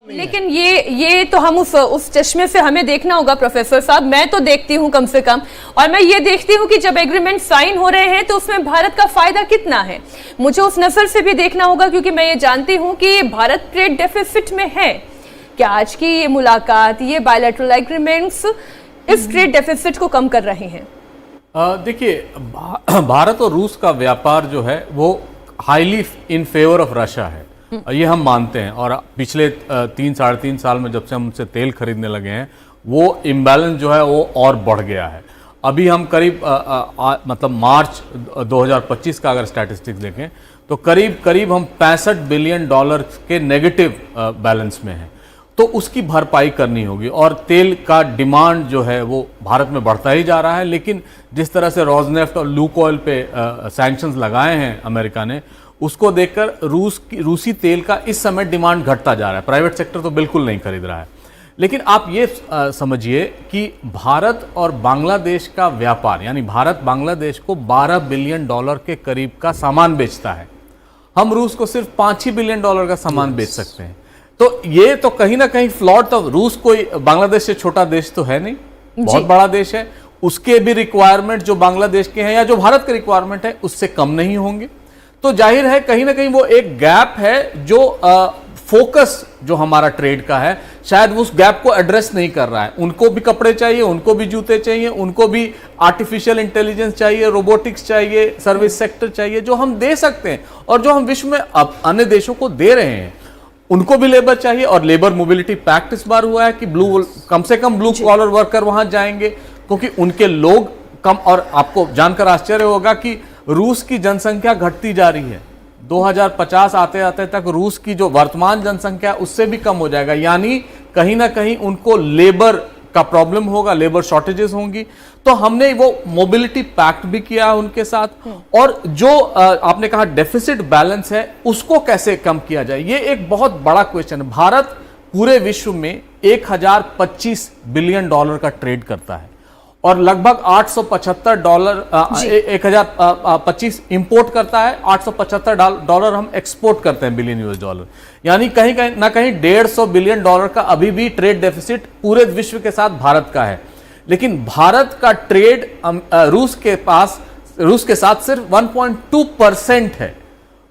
लेकिन ये तो हम उस चश्मे से हमें देखना होगा प्रोफेसर साहब। मैं तो देखती हूँ कम से कम, और मैं ये देखती हूँ कि जब एग्रीमेंट साइन हो रहे हैं तो उसमें भारत का फायदा कितना है, मुझे उस नजर से भी देखना होगा, क्योंकि मैं ये जानती हूँ कि भारत ट्रेड डेफिसिट में है। क्या आज की ये मुलाकात, ये बायलैटरल एग्रीमेंट्स इस ट्रेड डेफिसिट को कम कर रहे हैं? देखिए, भारत और रूस का व्यापार जो है वो highly in favour of Russia है, ये हम मानते हैं। और पिछले 3-3.5 साल में जब से हम उनसे तेल खरीदने लगे हैं, वो इम्बैलेंस जो है वो और बढ़ गया है। अभी हम करीब मतलब मार्च 2025 का अगर स्टैटिस्टिक्स देखें तो करीब हम $65 बिलियन के नेगेटिव बैलेंस में हैं। तो उसकी भरपाई करनी होगी, और तेल का डिमांड जो है वो भारत में बढ़ता ही जा रहा है। लेकिन जिस तरह से रोजनेफ्ट और लुकोइल पे सैंक्शंस लगाए हैं अमेरिका ने, उसको देखकर रूसी तेल का इस समय डिमांड घटता जा रहा है। प्राइवेट सेक्टर तो बिल्कुल नहीं खरीद रहा है। लेकिन आप ये समझिए कि भारत और बांग्लादेश का व्यापार, यानी भारत बांग्लादेश को $12 बिलियन के करीब का सामान बेचता है। हम रूस को सिर्फ $5 बिलियन का सामान बेच सकते हैं। तो ये तो कहीं ना कहीं फ्लॉट ऑफ रूस, कोई बांग्लादेश से छोटा देश तो है नहीं, बहुत बड़ा देश है। उसके भी रिक्वायरमेंट जो बांग्लादेश के हैं या जो भारत के रिक्वायरमेंट है उससे कम नहीं होंगे। तो जाहिर है कहीं ना कहीं वो एक गैप है जो फोकस जो हमारा ट्रेड का है, शायद वो उस गैप को एड्रेस नहीं कर रहा है। उनको भी कपड़े चाहिए, उनको भी जूते चाहिए, उनको भी आर्टिफिशियल इंटेलिजेंस चाहिए, रोबोटिक्स चाहिए, सर्विस सेक्टर चाहिए, जो हम दे सकते हैं और जो हम विश्व में अब अन्य देशों को दे रहे हैं। उनको भी लेबर चाहिए, और लेबर मोबिलिटी पैक्ट इस बार हुआ है कि कम से कम ब्लू कॉलर वर्कर वहां जाएंगे, क्योंकि उनके लोग कम। और आपको जानकर आश्चर्य होगा कि रूस की जनसंख्या घटती जा रही है। 2050 आते आते तक रूस की जो वर्तमान जनसंख्या उससे भी कम हो जाएगा। यानी कहीं ना कहीं उनको लेबर का प्रॉब्लम होगा, लेबर शॉर्टेजेस होंगी। तो हमने वो मोबिलिटी पैक्ट भी किया उनके साथ। और जो आपने कहा डेफिसिट बैलेंस है, उसको कैसे कम किया जाए, ये एक बहुत बड़ा क्वेश्चन है। भारत पूरे विश्व में $1025 बिलियन का ट्रेड करता है, और लगभग $1025 इंपोर्ट करता है, $875 हम एक्सपोर्ट करते हैं बिलियन US। यानी कहीं ना कहीं $150 बिलियन का अभी भी ट्रेड डेफिसिट पूरे विश्व के साथ भारत का है। लेकिन भारत का ट्रेड रूस के साथ सिर्फ 1.2% है।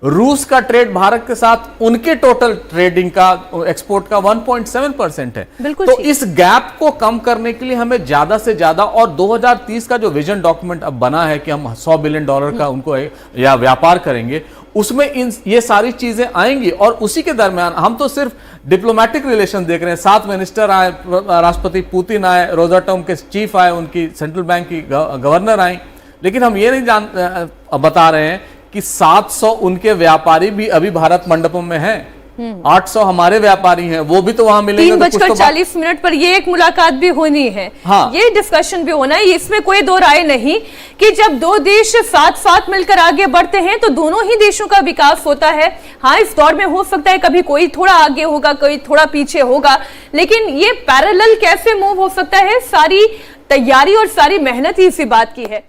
रूस का ट्रेड भारत के साथ उनके टोटल ट्रेडिंग का, एक्सपोर्ट का 1.7% है। तो इस गैप को कम करने के लिए हमें ज्यादा से ज्यादा, और 2030 का जो विजन डॉक्यूमेंट अब बना है कि हम $100 बिलियन का उनको या व्यापार करेंगे, उसमें ये सारी चीजें आएंगी। और उसी के दरमियान हम तो सिर्फ डिप्लोमेटिक रिलेशन देख रहे हैं। 7 मिनिस्टर आए, राष्ट्रपति पुतिन आए, रोजाटोम के चीफ आए, उनकी सेंट्रल बैंक की गवर्नर आई। लेकिन हम ये नहीं बता रहे हैं कि 700 उनके व्यापारी भी अभी भारत मंडपम में हैं। 800 हमारे व्यापारी हैं, वो भी तो वहां मिलेंगे। 3:40 पर ये एक मुलाकात भी होनी है। हाँ। ये डिस्कशन भी होना है, इसमें कोई दो राय नहीं कि जब दो देश साथ साथ मिलकर आगे बढ़ते हैं तो दोनों ही देशों का विकास होता है। हाँ, इस दौर में हो सकता है कभी कोई थोड़ा आगे होगा, कोई थोड़ा पीछे होगा, लेकिन ये पैरेलल कैसे मूव हो सकता है, सारी तैयारी और सारी मेहनत ही इसी बात की है।